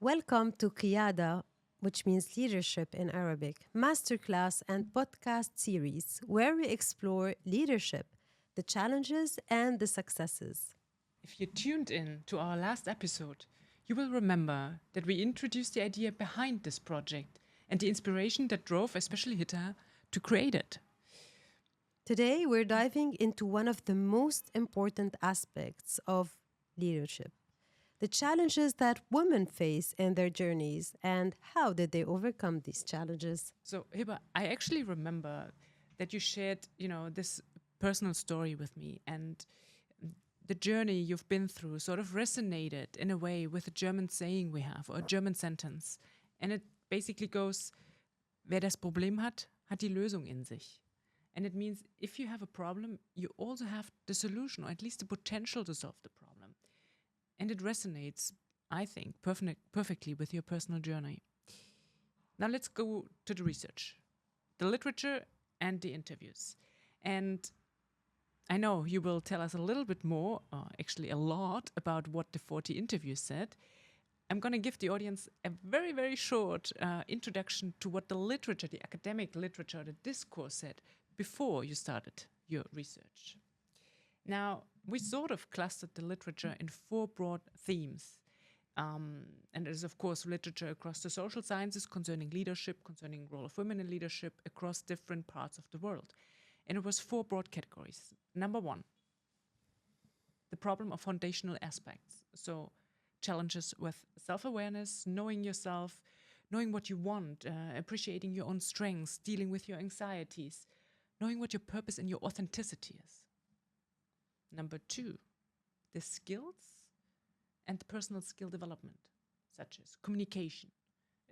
Welcome to QIAYDA, which means leadership in Arabic, Masterclass and podcast series where we explore leadership, the challenges and the successes. If you tuned in to our last episode, you will remember that we introduced the idea behind this project and the inspiration that drove especially Hiba to create it. Today, we're diving into one of the most important aspects of leadership, the challenges that women face in their journeys and how did they overcome these challenges. So, Hiba, I actually remember that you shared, this personal story with me, and the journey you've been through sort of resonated in a way with a German saying we have, or a German sentence. And it basically goes, wer das Problem hat, hat die Lösung in sich. And it means if you have a problem, you also have the solution, or at least the potential to solve the problem. And it resonates, I think, perfectly with your personal journey. Now let's go to the research, the literature and the interviews. And I know you will tell us a little bit more, or actually a lot, about what the 40 interviews said. I'm going to give the audience a very, very short introduction to what the literature, the academic literature, the discourse said before you started your research. Now, we sort of clustered the literature in four broad themes. And it is, of course, literature across the social sciences concerning leadership, concerning the role of women in leadership across different parts of the world. And it was four broad categories. Number one, the problem of foundational aspects. So challenges with self-awareness, knowing yourself, knowing what you want, appreciating your own strengths, dealing with your anxieties, knowing what your purpose and your authenticity is. Number two, the skills and the personal skill development, such as communication,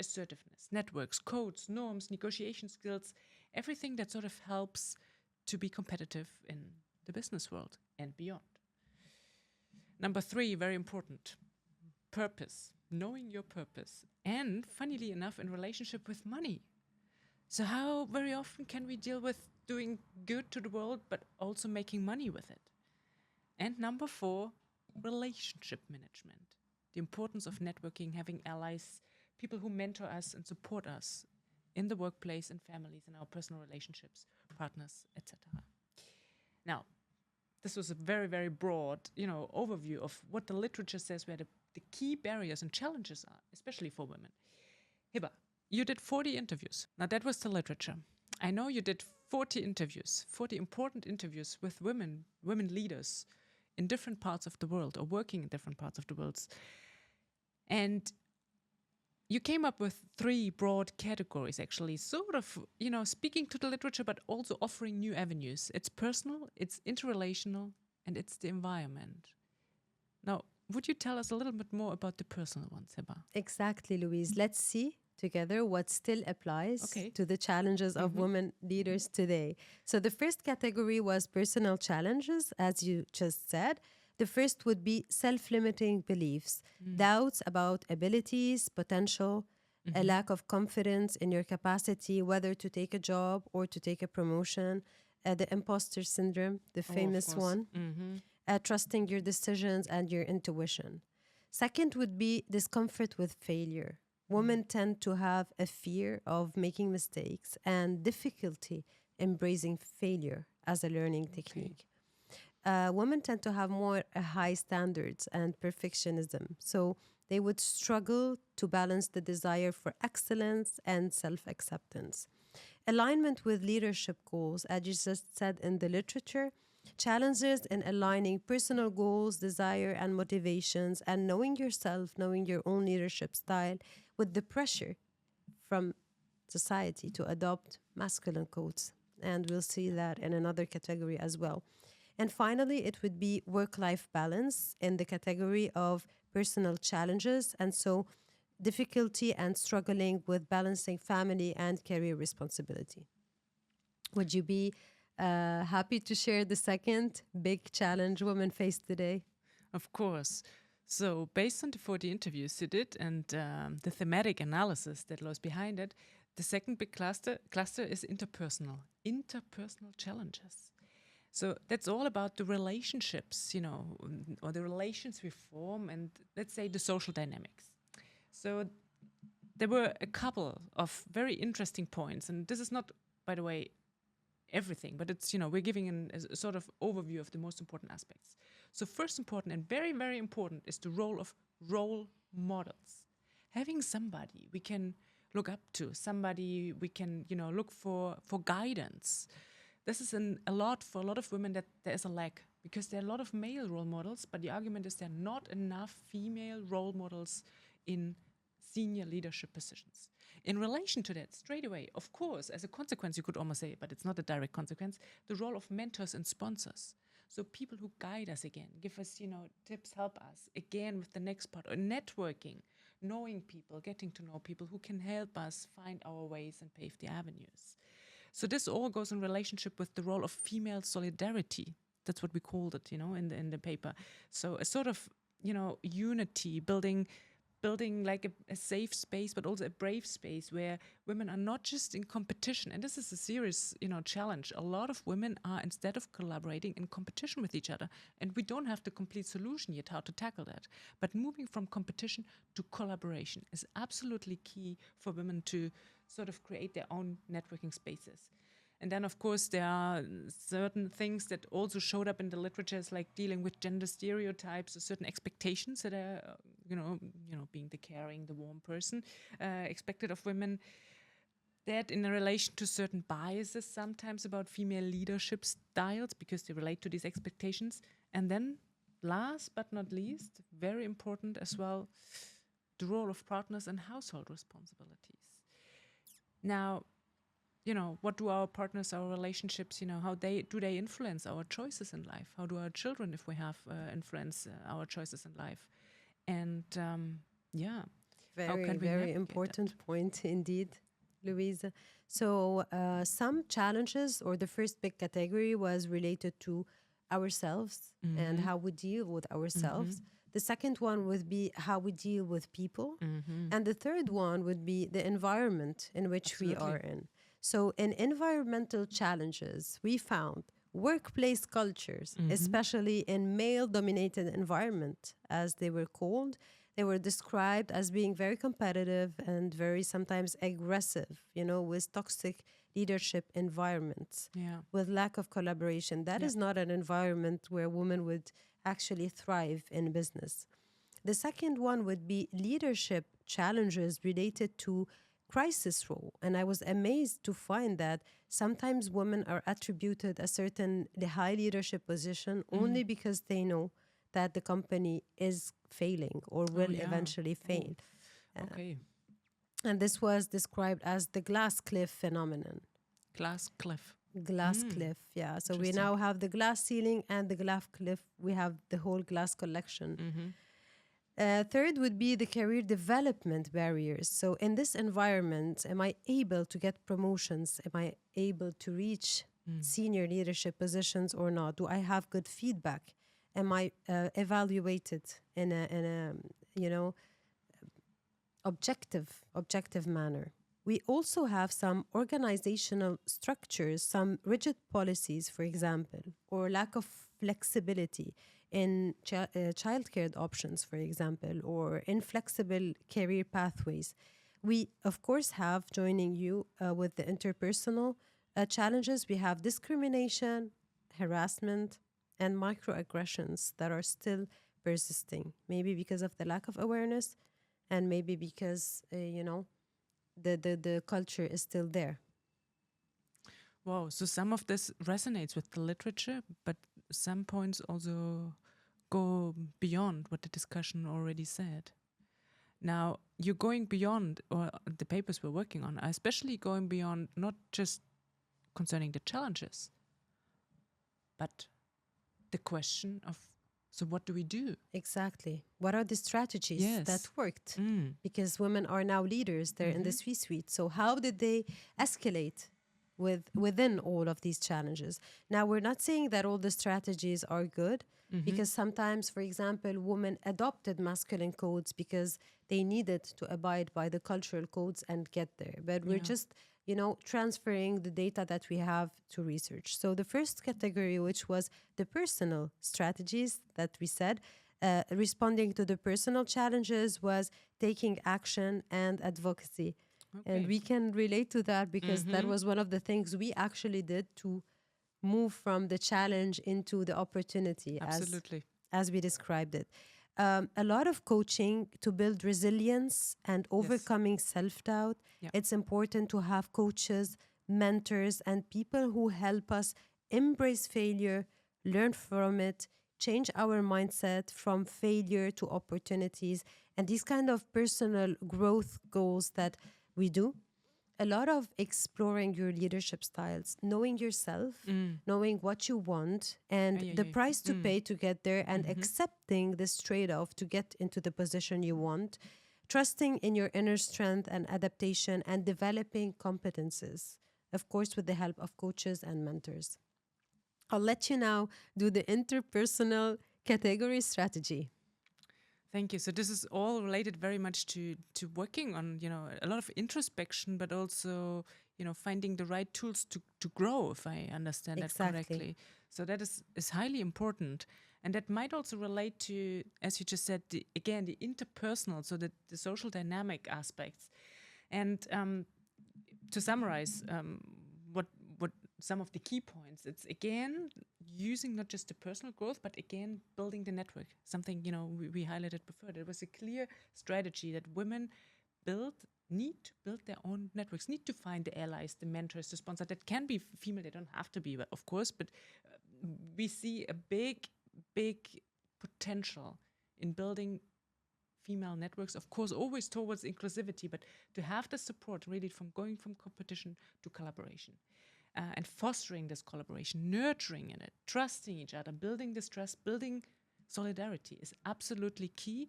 assertiveness, networks, codes, norms, negotiation skills, everything that sort of helps to be competitive in the business world and beyond. Number three, very important, purpose, knowing your purpose, and funnily enough, in relationship with money. So how very often can we deal with doing good to the world, but also making money with it? And number four, relationship management. The importance of networking, having allies, people who mentor us and support us in the workplace and families and our personal relationships, partners, etc. Now, this was a very, very broad, overview of what the literature says where the key barriers and challenges are, especially for women. Hiba, you did 40 interviews. Now, that was the literature. I know you did 40 interviews, 40 important interviews with women leaders in different parts of the world or working in different parts of the world. And you came up with three broad categories, actually, sort of, speaking to the literature, but also offering new avenues. It's personal, it's interrelational, and it's the environment. Now, would you tell us a little bit more about the personal ones, Hiba? Exactly, Louise. Let's see together what still applies to the challenges of women leaders today. So the first category was personal challenges, as you just said. The first would be self-limiting beliefs, doubts about abilities, potential, a lack of confidence in your capacity, whether to take a job or to take a promotion, the imposter syndrome, the famous one, trusting your decisions and your intuition. Second would be discomfort with failure. Women tend to have a fear of making mistakes and difficulty embracing failure as a learning technique. Women tend to have more high standards and perfectionism. So they would struggle to balance the desire for excellence and self-acceptance. Alignment with leadership goals, as you just said in the literature, challenges in aligning personal goals, desire, and motivations, and knowing yourself, knowing your own leadership style, with the pressure from society to adopt masculine codes. And we'll see that in another category as well. And finally, it would be work-life balance in the category of personal challenges. And so difficulty and struggling with balancing family and career responsibility. Would you be happy to share the second big challenge women face today? Of course. So based on the 40 interviews you did and the thematic analysis that lies behind it, the second big cluster is interpersonal challenges. So that's all about the relationships, or the relations we form and, let's say, the social dynamics. So there were a couple of very interesting points, and this is not, by the way, everything, but it's, we're giving a sort of overview of the most important aspects. So first important and very, very important is the role of role models. Having somebody we can look up to, somebody we can, look for guidance. This is a lot for a lot of women, that there is a lack, because there are a lot of male role models, but the argument is there are not enough female role models in senior leadership positions. In relation to that, straight away, of course, as a consequence, you could almost say, but it's not a direct consequence, the role of mentors and sponsors. So people who guide us again, give us, tips, help us again with the next part, or networking, knowing people, getting to know people who can help us find our ways and pave the avenues. So this all goes in relationship with the role of female solidarity. That's what we called it, in the paper. So a sort of, unity, building like a safe space, but also a brave space where women are not just in competition. And this is a serious, challenge. A lot of women are, instead of collaborating, in competition with each other. And we don't have the complete solution yet how to tackle that. But moving from competition to collaboration is absolutely key for women to sort of create their own networking spaces. And then, of course, there are certain things that also showed up in the literature, like dealing with gender stereotypes, or certain expectations that are, being the caring, the warm person, expected of women. That in relation to certain biases sometimes about female leadership styles, because they relate to these expectations. And then, last but not least, very important as well, the role of partners and household responsibilities. Now, what do our partners, our relationships, how they influence our choices in life? How do our children, if we have, influence our choices in life? And very, very important point indeed, Luise. So some challenges, or the first big category, was related to ourselves and how we deal with ourselves. The second one would be how we deal with people. And the third one would be the environment in which we are in. So in environmental challenges, we found workplace cultures, especially in male-dominated environment, as they were called. They were described as being very competitive and very sometimes aggressive, with toxic leadership environments, with lack of collaboration. That is not an environment where women would actually thrive in business. The second one would be leadership challenges related to crisis role. And I was amazed to find that sometimes women are attributed a certain high leadership position only because they know that the company is failing or will eventually fail. And this was described as the glass cliff phenomenon. Glass cliff. Glass cliff, yeah. So we now have the glass ceiling and the glass cliff. We have the whole glass collection. Third would be the career development barriers. So in this environment, am I able to get promotions? Am I able to reach senior leadership positions or not? Do I have good feedback? Am I evaluated in a objective manner? We also have some organizational structures, some rigid policies, for example, or lack of flexibility in childcare options, for example, or inflexible career pathways. We, of course, have, joining you with the interpersonal challenges, we have discrimination, harassment, and microaggressions that are still persisting, maybe because of the lack of awareness and maybe because, the culture is still there. Wow, so some of this resonates with the literature, but some points also go beyond what the discussion already said. Now, you're going beyond, or the papers we're working on are especially going beyond, not just concerning the challenges, but the question of, so what do we do? Exactly. What are the strategies that worked? Because women are now leaders, they're in the C-suite. So how did they escalate within all of these challenges? Now, we're not saying that all the strategies are good, because sometimes, for example, women adopted masculine codes because they needed to abide by the cultural codes and get there. But we're just, transferring the data that we have to research. So the first category, which was the personal strategies that we said, Responding to the personal challenges was taking action and advocacy. And we can relate to that because that was one of the things we actually did to move from the challenge into the opportunity. Absolutely. As we described it. A lot of coaching to build resilience and overcoming self-doubt. Yeah. It's important to have coaches, mentors, and people who help us embrace failure, learn from it, change our mindset from failure to opportunities, and these kind of personal growth goals that we do. A lot of exploring your leadership styles, knowing yourself, knowing what you want, and the price to pay to get there, and accepting this trade-off to get into the position you want, trusting in your inner strength and adaptation, and developing competences, of course, with the help of coaches and mentors. I'll let you now do the interpersonal category strategy. Thank you. So this is all related very much to working on, a lot of introspection, but also, finding the right tools to grow, if I understand that correctly. So that is highly important. And that might also relate to, as you just said, the interpersonal, so the social dynamic aspects. And to summarize what some of the key points, it's again using not just the personal growth, but again building the network. Something we highlighted before. There was a clear strategy that women need to build their own networks, need to find the allies, the mentors, the sponsor. That can be female; they don't have to be, of course. But we see a big potential in building female networks, of course, always towards inclusivity, but to have the support really from going from competition to collaboration. And fostering this collaboration, nurturing in it, trusting each other, building this trust, building solidarity is absolutely key.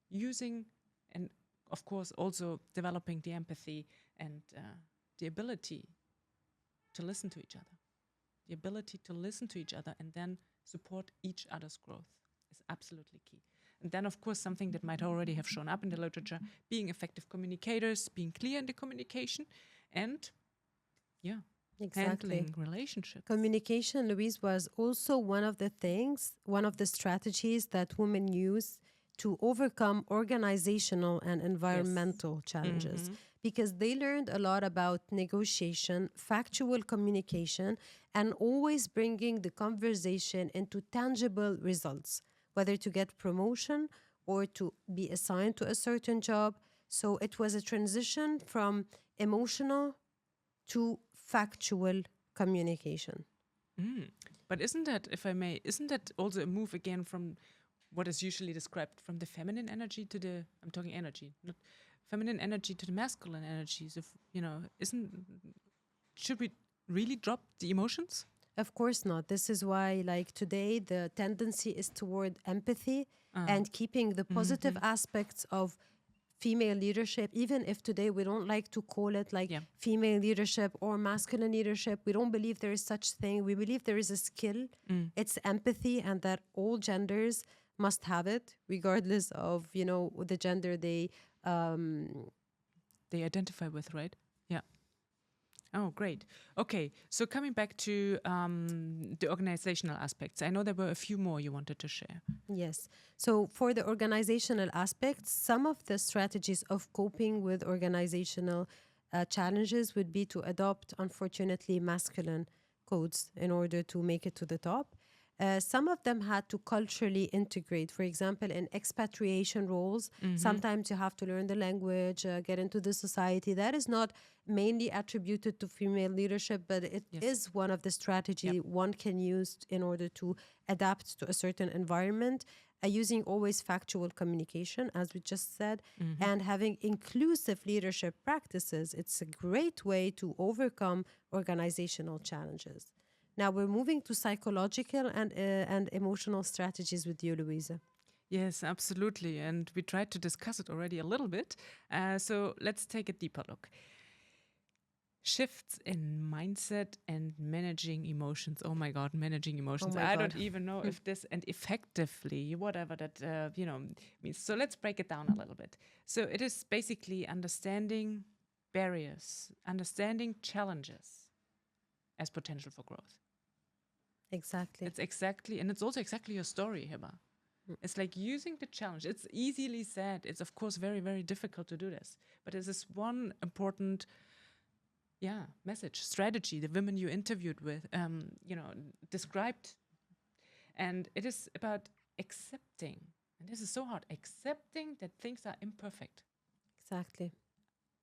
Using and, of course, also developing the empathy and the ability to listen to each other. The ability to listen to each other and then support each other's growth is absolutely key. And then, of course, something that might already have shown up in the literature, being effective communicators, being clear in the communication, and, handling relationships. Communication, Luise, was also one of the strategies that women use to overcome organizational and environmental challenges. Because they learned a lot about negotiation, factual communication, and always bringing the conversation into tangible results, whether to get promotion or to be assigned to a certain job. So it was a transition from emotional to factual communication. But isn't that also a move again from what is usually described from the feminine energy to the, I'm talking energy, not feminine energy to the masculine energies of, should we really drop the emotions? Of course not. This is why, like today, the tendency is toward empathy and keeping the positive aspects of female leadership, even if today we don't like to call it female leadership or masculine leadership. We don't believe there is such thing. We believe there is a skill. It's empathy, and that all genders must have it, regardless of, the gender they identify with, right? Yeah. Oh, great. Okay, so coming back to the organizational aspects, I know there were a few more you wanted to share. Yes. So for the organizational aspects, some of the strategies of coping with organizational challenges would be to adopt, unfortunately, masculine codes in order to make it to the top. Some of them had to culturally integrate. For example, in expatriation roles, sometimes you have to learn the language, get into the society. That is not mainly attributed to female leadership, but it is one of the strategies one can use in order to adapt to a certain environment, using always factual communication, as we just said, and having inclusive leadership practices. It's a great way to overcome organizational challenges. Now we're moving to psychological and emotional strategies with you, Luise. Yes, absolutely. And we tried to discuss it already a little bit. So let's take a deeper look. Shifts in mindset and managing emotions. Oh my God, managing emotions. I don't even know if this, and effectively, whatever that, means. So let's break it down a little bit. So it is basically understanding barriers, understanding challenges as potential for growth. Exactly. It's exactly, and it's also exactly your story, Hiba. It's like using the challenge. It's easily said. It's of course very, very difficult to do this. But it is one important message, strategy the women you interviewed with, described. And it is about accepting, and this is so hard, accepting that things are imperfect. Exactly.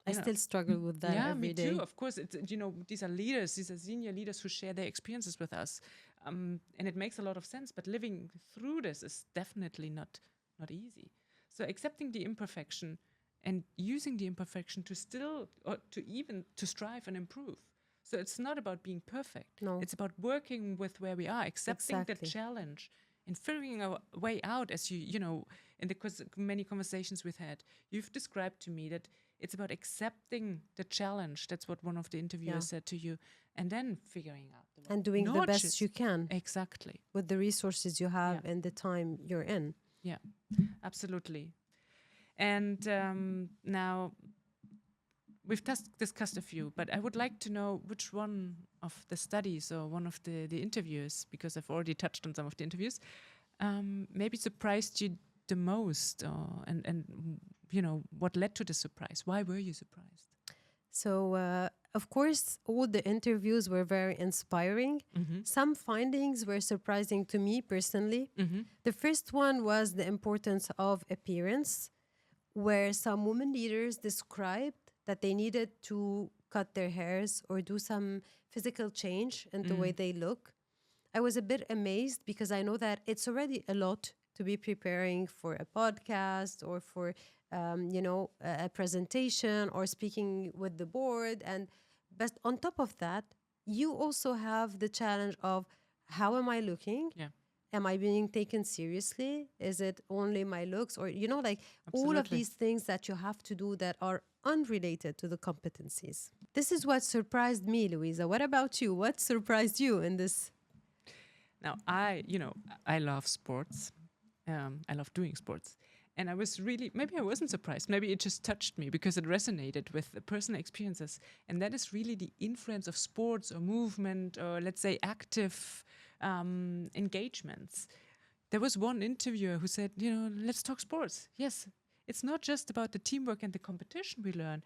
I still struggle with that every day. Yeah, me too. Of course, it's, these are leaders, these are senior leaders who share their experiences with us. And it makes a lot of sense, but living through this is definitely not easy. So accepting the imperfection and using the imperfection to still, or to even to strive and improve. So it's not about being perfect. No. It's about working with where we are, accepting the challenge and figuring our way out. As in the many conversations we've had, you've described to me that it's about accepting the challenge. That's what one of the interviewers said to you. And then figuring out the way. And doing the best you can. Exactly. With the resources you have and the time you're in. Yeah, absolutely. And now we've discussed a few, but I would like to know which one of the studies or one of the interviews, because I've already touched on some of the interviews, maybe surprised you the most, and what led to the surprise? Why were you surprised? So, of course, all the interviews were very inspiring. Mm-hmm. Some findings were surprising to me personally. Mm-hmm. The first one was the importance of appearance, where some women leaders described that they needed to cut their hairs or do some physical change in the way they look. I was a bit amazed because I know that it's already a lot to be preparing for a podcast or for a presentation or speaking with the board. But on top of that, you also have the challenge of how am I looking? Yeah. Am I being taken seriously? Is it only my looks? Or, Absolutely. all of these things that you have to do that are unrelated to the competencies. This is what surprised me, Luisa. What about you? What surprised you in this? Now, I love sports. I love doing sports. And I was really, maybe I wasn't surprised. Maybe it just touched me because it resonated with the personal experiences. And that is really the influence of sports or movement or, let's say, active engagements. There was one interviewer who said, let's talk sports. Yes, it's not just about the teamwork and the competition we learn.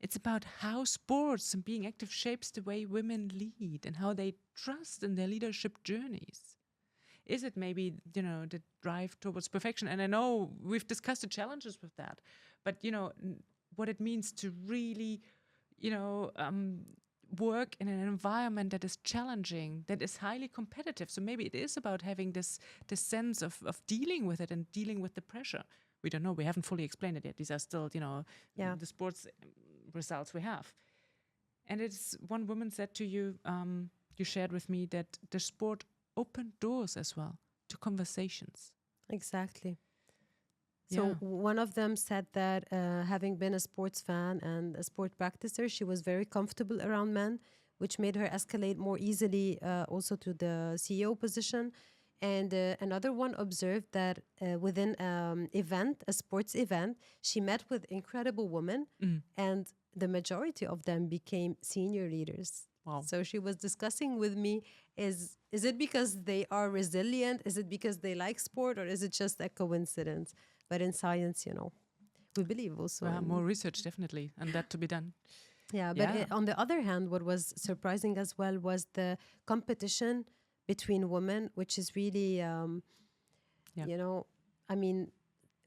It's about how sports and being active shapes the way women lead and how they trust in their leadership journeys. Is it maybe, the drive towards perfection? And I know we've discussed the challenges with that, but, what it means to really, work in an environment that is challenging, that is highly competitive. So maybe it is about having this sense of dealing with it and dealing with the pressure. We don't know. We haven't fully explained it yet. These are still, the sports results we have. And it's one woman said to you, you shared with me that the sport opened doors as well to conversations. Exactly. So one of them said that having been a sports fan and a sport practicer, she was very comfortable around men, which made her escalate more easily also to the CEO position. And another one observed that within a sports event, she met with incredible women, and the majority of them became senior leaders. Wow. So she was discussing with me, is it because they are resilient? Is it because they like sport? Or is it just a coincidence? But in science, we believe also. More research, definitely, and that to be done. Yeah, but on the other hand, what was surprising as well was the competition between women, which is really,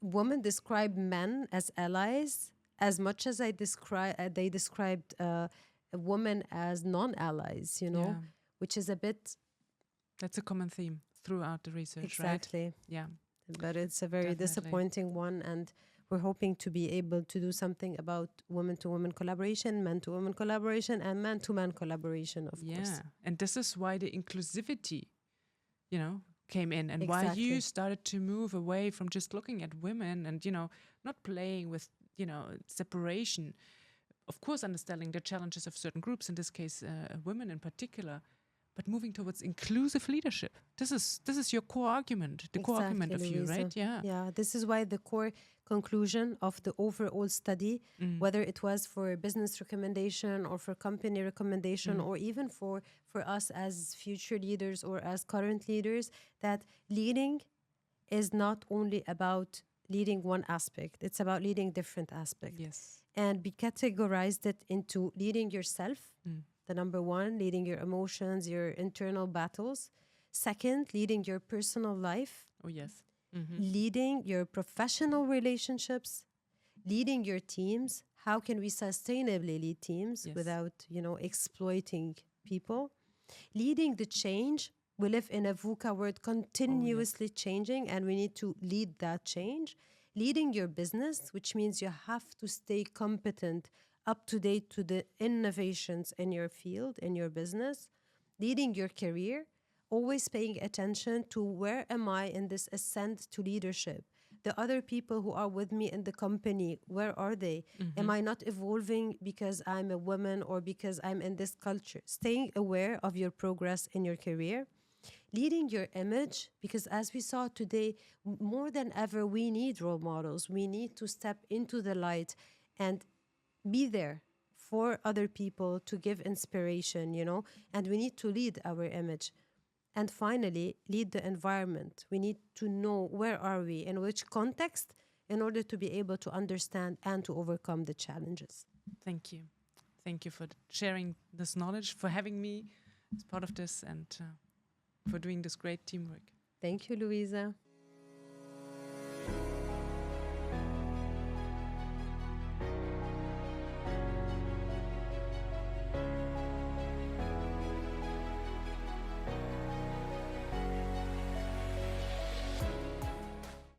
women describe men as allies as much as they described women as non-allies, which is a bit... That's a common theme throughout the research, exactly. Right? Yeah. But it's a very disappointing one, and we're hoping to be able to do something about women-to-women collaboration, men-to-women collaboration, and man-to-man collaboration, of course. Yeah, and this is why the inclusivity, came in, and why you started to move away from just looking at women and, not playing with, separation. Of course, understanding the challenges of certain groups, in this case, women in particular, but moving towards inclusive leadership. This is your core argument, core argument of Luisa. You, right? Yeah. Yeah, this is why the core conclusion of the overall study, whether it was for business recommendation or for company recommendation or even for us as future leaders or as current leaders, that leading is not only about leading one aspect, it's about leading different aspects. Yes. And we categorized it into leading yourself, the number one, leading your emotions, your internal battles. Second, leading your personal life. Oh, yes. Leading your professional relationships, leading your teams. How can we sustainably lead teams without, exploiting people? Leading the change. We live in a VUCA world continuously changing, and we need to lead that change. Leading your business, which means you have to stay competent, up to date to the innovations in your field, in your business. Leading your career, always paying attention to where am I in this ascent to leadership? The other people who are with me in the company, where are they? Am I not evolving because I'm a woman or because I'm in this culture? Staying aware of your progress in your career. Leading your image, because as we saw today, more than ever, we need role models. We need to step into the light and be there for other people to give inspiration, and we need to lead our image. And finally, lead the environment. We need to know where are we, in which context, in order to be able to understand and to overcome the challenges. Thank you. Thank you for sharing this knowledge, for having me as part of this, and for doing this great teamwork. Thank you, Luise.